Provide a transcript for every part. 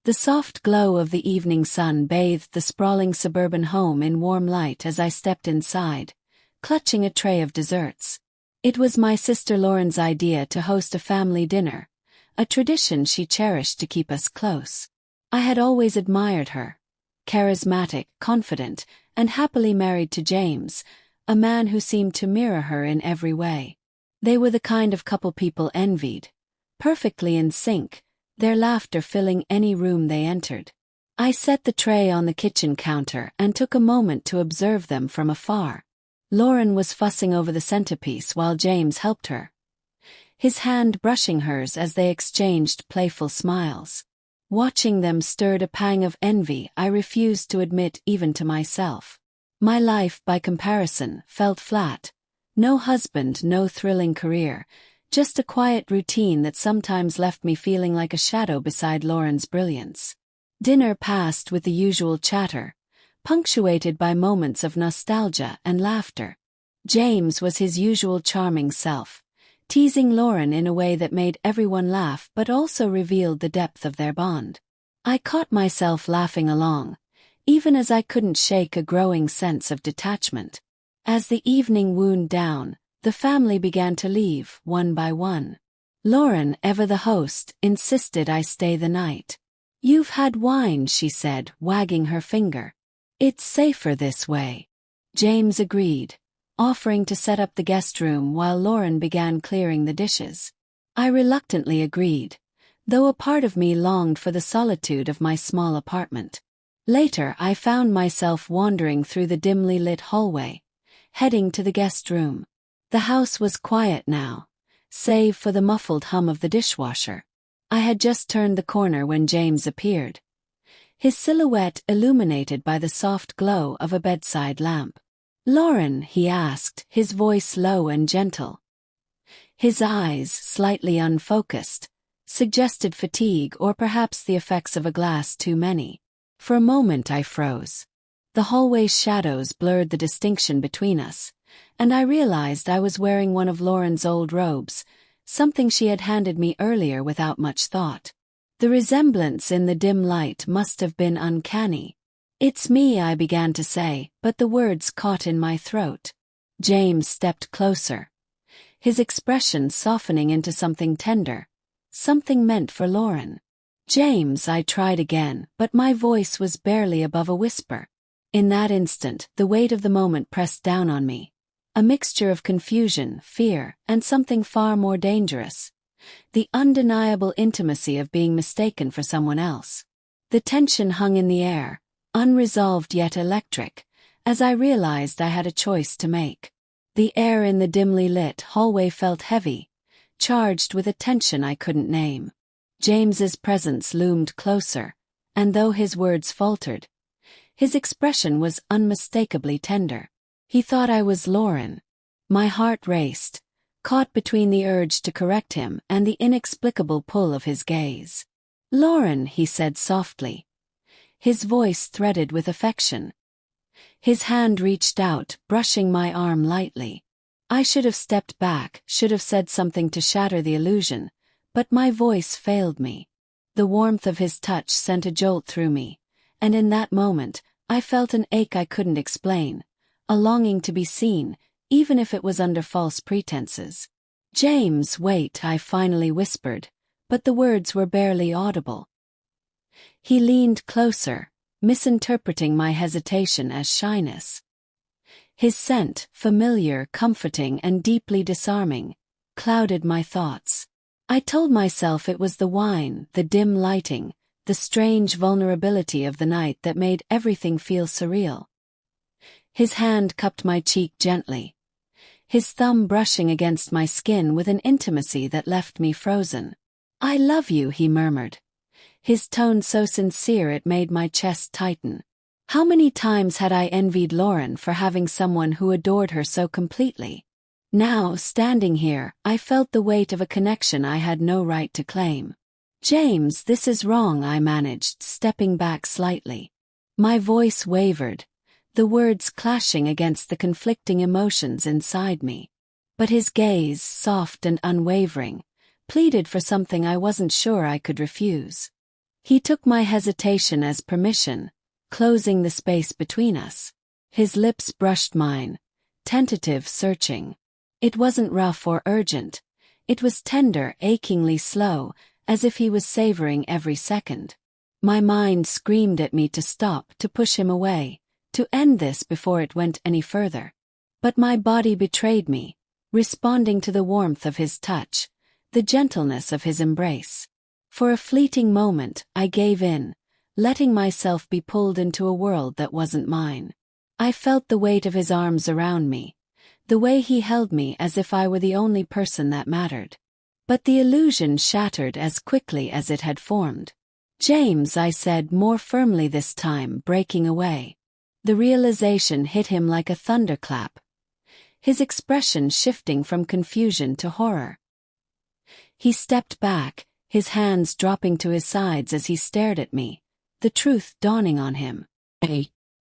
The soft glow of the evening sun bathed the sprawling suburban home in warm light as I stepped inside, clutching a tray of desserts. It was my sister Lauren's idea to host a family dinner, a tradition she cherished to keep us close. I had always admired her. Charismatic, confident, and happily married to James, a man who seemed to mirror her in every way. They were the kind of couple people envied, perfectly in sync, their laughter filling any room they entered. I set the tray on the kitchen counter and took a moment to observe them from afar. Lauren was fussing over the centerpiece while James helped her, his hand brushing hers as they exchanged playful smiles. Watching them stirred a pang of envy I refused to admit even to myself. My life, by comparison, felt flat. No husband, no thrilling career, just a quiet routine that sometimes left me feeling like a shadow beside Lauren's brilliance. Dinner passed with the usual chatter, punctuated by moments of nostalgia and laughter. James was his usual charming self, teasing Lauren in a way that made everyone laugh but also revealed the depth of their bond. I caught myself laughing along, even as I couldn't shake a growing sense of detachment. As the evening wound down, the family began to leave, one by one. Lauren, ever the host, insisted I stay the night. "You've had wine," she said, wagging her finger. "It's safer this way." James agreed, offering to set up the guest room while Lauren began clearing the dishes. I reluctantly agreed, though a part of me longed for the solitude of my small apartment. Later I found myself wandering through the dimly lit hallway, heading to the guest room. The house was quiet now, save for the muffled hum of the dishwasher. I had just turned the corner when James appeared, his silhouette illuminated by the soft glow of a bedside lamp. "Lauren," he asked, his voice low and gentle. His eyes, slightly unfocused, suggested fatigue or perhaps the effects of a glass too many. For a moment I froze. The hallway's shadows blurred the distinction between us, and I realized I was wearing one of Lauren's old robes, something she had handed me earlier without much thought. The resemblance in the dim light must have been uncanny. "It's me," I began to say, but the words caught in my throat. James stepped closer, his expression softening into something tender, something meant for Lauren. "James," I tried again, but my voice was barely above a whisper. In that instant, the weight of the moment pressed down on me, a mixture of confusion, fear, and something far more dangerous, the undeniable intimacy of being mistaken for someone else. The tension hung in the air, unresolved yet electric, as I realized I had a choice to make. The air in the dimly lit hallway felt heavy, charged with a tension I couldn't name. James's presence loomed closer, and though his words faltered, his expression was unmistakably tender. He thought I was Lauren. My heart raced, caught between the urge to correct him and the inexplicable pull of his gaze. "Lauren," he said softly, his voice threaded with affection. His hand reached out, brushing my arm lightly. I should have stepped back, should have said something to shatter the illusion, but my voice failed me. The warmth of his touch sent a jolt through me, and in that moment, I felt an ache I couldn't explain, a longing to be seen, even if it was under false pretenses. "James, wait," I finally whispered, but the words were barely audible. He leaned closer, misinterpreting my hesitation as shyness. His scent, familiar, comforting, and deeply disarming, clouded my thoughts. I told myself it was the wine, the dim lighting, the strange vulnerability of the night that made everything feel surreal. His hand cupped my cheek gently, his thumb brushing against my skin with an intimacy that left me frozen. "I love you," he murmured, his tone so sincere it made my chest tighten. How many times had I envied Lauren for having someone who adored her so completely? Now, standing here, I felt the weight of a connection I had no right to claim. "James, this is wrong," I managed, stepping back slightly. My voice wavered, the words clashing against the conflicting emotions inside me. But his gaze, soft and unwavering, pleaded for something I wasn't sure I could refuse. He took my hesitation as permission, closing the space between us. His lips brushed mine, tentative, searching. It wasn't rough or urgent. It was tender, achingly slow, as if he was savoring every second. My mind screamed at me to stop, to push him away, to end this before it went any further. But my body betrayed me, responding to the warmth of his touch, the gentleness of his embrace. For a fleeting moment, I gave in, letting myself be pulled into a world that wasn't mine. I felt the weight of his arms around me, the way he held me as if I were the only person that mattered. But the illusion shattered as quickly as it had formed. "James," I said more firmly this time, breaking away. The realization hit him like a thunderclap, his expression shifting from confusion to horror. He stepped back, his hands dropping to his sides as he stared at me, the truth dawning on him.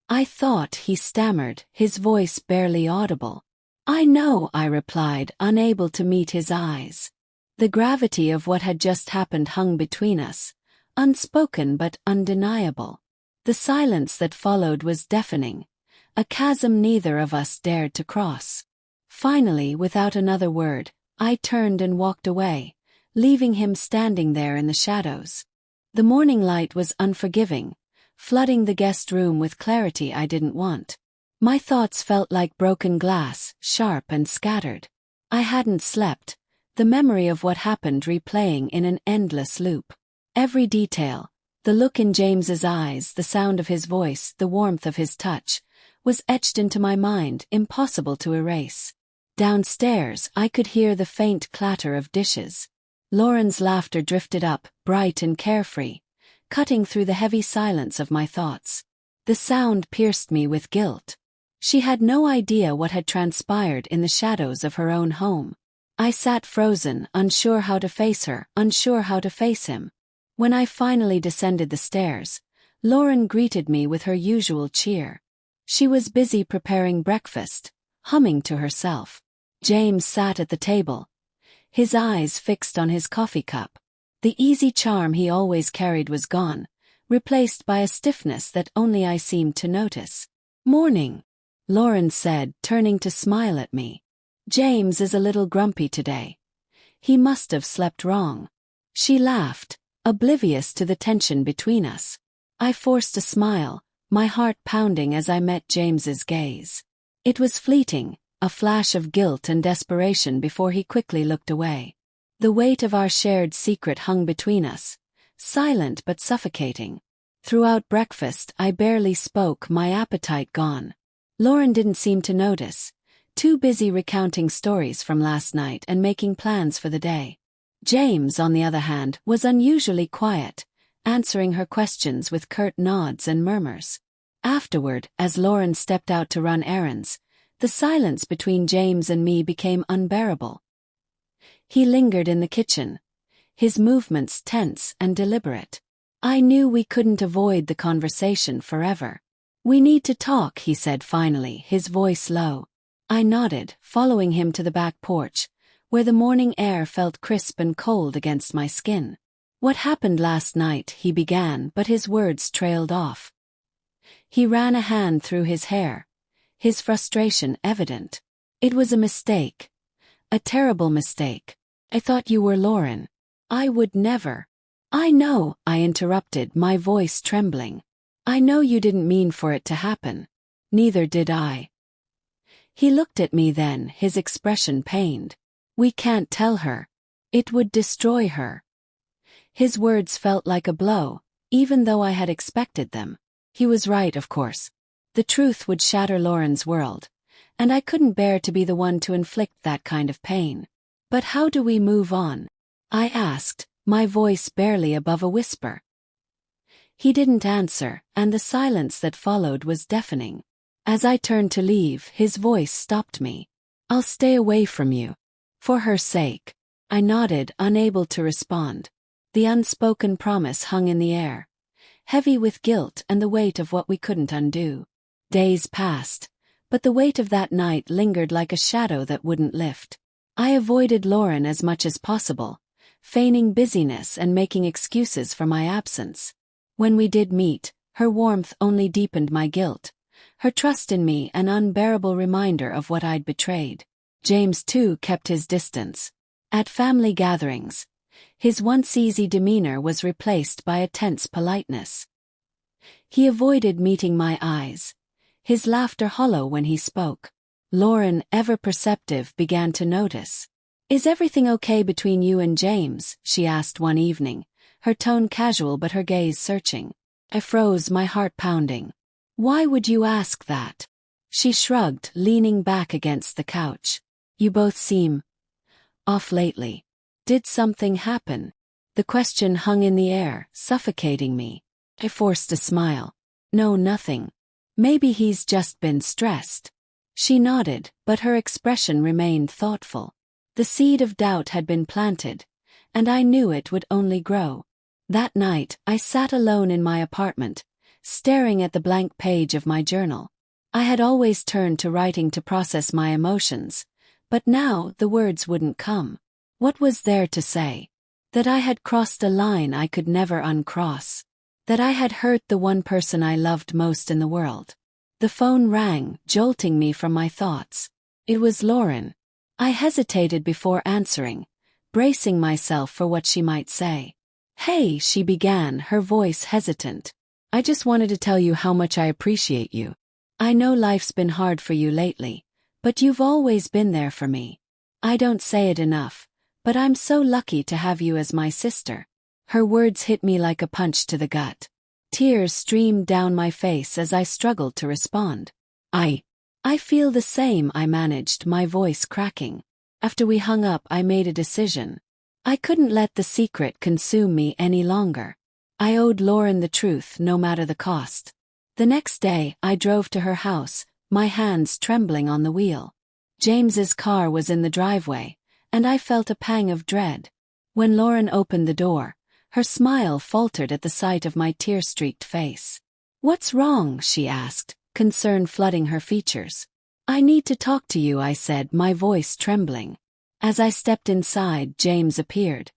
I thought," he stammered, his voice barely audible. "I know," I replied, unable to meet his eyes. The gravity of what had just happened hung between us, unspoken but undeniable. The silence that followed was deafening, a chasm neither of us dared to cross. Finally, without another word, I turned and walked away, leaving him standing there in the shadows. The morning light was unforgiving, flooding the guest room with clarity I didn't want. My thoughts felt like broken glass, sharp and scattered. I hadn't slept, the memory of what happened replaying in an endless loop. Every detail, the look in James's eyes, the sound of his voice, the warmth of his touch, was etched into my mind, impossible to erase. Downstairs, I could hear the faint clatter of dishes. Lauren's laughter drifted up, bright and carefree, cutting through the heavy silence of my thoughts. The sound pierced me with guilt. She had no idea what had transpired in the shadows of her own home. I sat frozen, unsure how to face her, unsure how to face him. When I finally descended the stairs, Lauren greeted me with her usual cheer. She was busy preparing breakfast, humming to herself. James sat at the table, his eyes fixed on his coffee cup. The easy charm he always carried was gone, replaced by a stiffness that only I seemed to notice. "Morning," Lauren said, turning to smile at me. "James is a little grumpy today. He must have slept wrong." She laughed, oblivious to the tension between us. I forced a smile, my heart pounding as I met James's gaze. It was fleeting, a flash of guilt and desperation before he quickly looked away. The weight of our shared secret hung between us, silent but suffocating. Throughout breakfast, I barely spoke, my appetite gone. Lauren didn't seem to notice, too busy recounting stories from last night and making plans for the day. James, on the other hand, was unusually quiet, answering her questions with curt nods and murmurs. Afterward, as Lauren stepped out to run errands, the silence between James and me became unbearable. He lingered in the kitchen, his movements tense and deliberate. I knew we couldn't avoid the conversation forever. "We need to talk," he said finally, his voice low. I nodded, following him to the back porch, where the morning air felt crisp and cold against my skin. "What happened last night?" he began, but his words trailed off. He ran a hand through his hair, his frustration evident. "It was a mistake. A terrible mistake. I thought you were Lauren. I would never." "I know," I interrupted, my voice trembling. "I know you didn't mean for it to happen. Neither did I." He looked at me then, his expression pained. "We can't tell her. It would destroy her." His words felt like a blow, even though I had expected them. He was right, of course. The truth would shatter Lauren's world, and I couldn't bear to be the one to inflict that kind of pain. "But how do we move on?" I asked, my voice barely above a whisper. He didn't answer, and the silence that followed was deafening. As I turned to leave, his voice stopped me. "I'll stay away from you. For her sake." I nodded, unable to respond. The unspoken promise hung in the air, heavy with guilt and the weight of what we couldn't undo. Days passed, but the weight of that night lingered like a shadow that wouldn't lift. I avoided Lauren as much as possible, feigning busyness and making excuses for my absence. When we did meet, her warmth only deepened my guilt, her trust in me an unbearable reminder of what I'd betrayed. James, too, kept his distance. At family gatherings, his once easy demeanor was replaced by a tense politeness. He avoided meeting my eyes, his laughter hollow when he spoke. Lauren, ever perceptive, began to notice. "Is everything okay between you and James?" she asked one evening, her tone casual but her gaze searching. I froze, my heart pounding. "Why would you ask that?" She shrugged, leaning back against the couch. "You both seem off lately. Did something happen?" The question hung in the air, suffocating me. I forced a smile. "No, nothing. Maybe he's just been stressed." She nodded, but her expression remained thoughtful. The seed of doubt had been planted, and I knew it would only grow. That night, I sat alone in my apartment, staring at the blank page of my journal. I had always turned to writing to process my emotions, but now the words wouldn't come. What was there to say? That I had crossed a line I could never uncross. That I had hurt the one person I loved most in the world. The phone rang, jolting me from my thoughts. It was Lauren. I hesitated before answering, bracing myself for what she might say. "Hey," she began, her voice hesitant. "I just wanted to tell you how much I appreciate you. I know life's been hard for you lately, but you've always been there for me. I don't say it enough, but I'm so lucky to have you as my sister." Her words hit me like a punch to the gut. Tears streamed down my face as I struggled to respond. I feel the same," I managed, my voice cracking. After we hung up, I made a decision. I couldn't let the secret consume me any longer. I owed Lauren the truth, no matter the cost. The next day, I drove to her house, my hands trembling on the wheel. James's car was in the driveway, and I felt a pang of dread. When Lauren opened the door, her smile faltered at the sight of my tear-streaked face. "What's wrong?" she asked, concern flooding her features. "I need to talk to you," I said, my voice trembling. As I stepped inside, James appeared,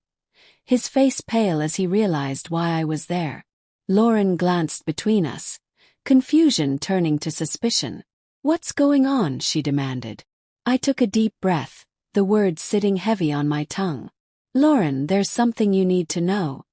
his face pale as he realized why I was there. Lauren glanced between us, confusion turning to suspicion. "What's going on?" she demanded. I took a deep breath, the words sitting heavy on my tongue. "Lauren, there's something you need to know."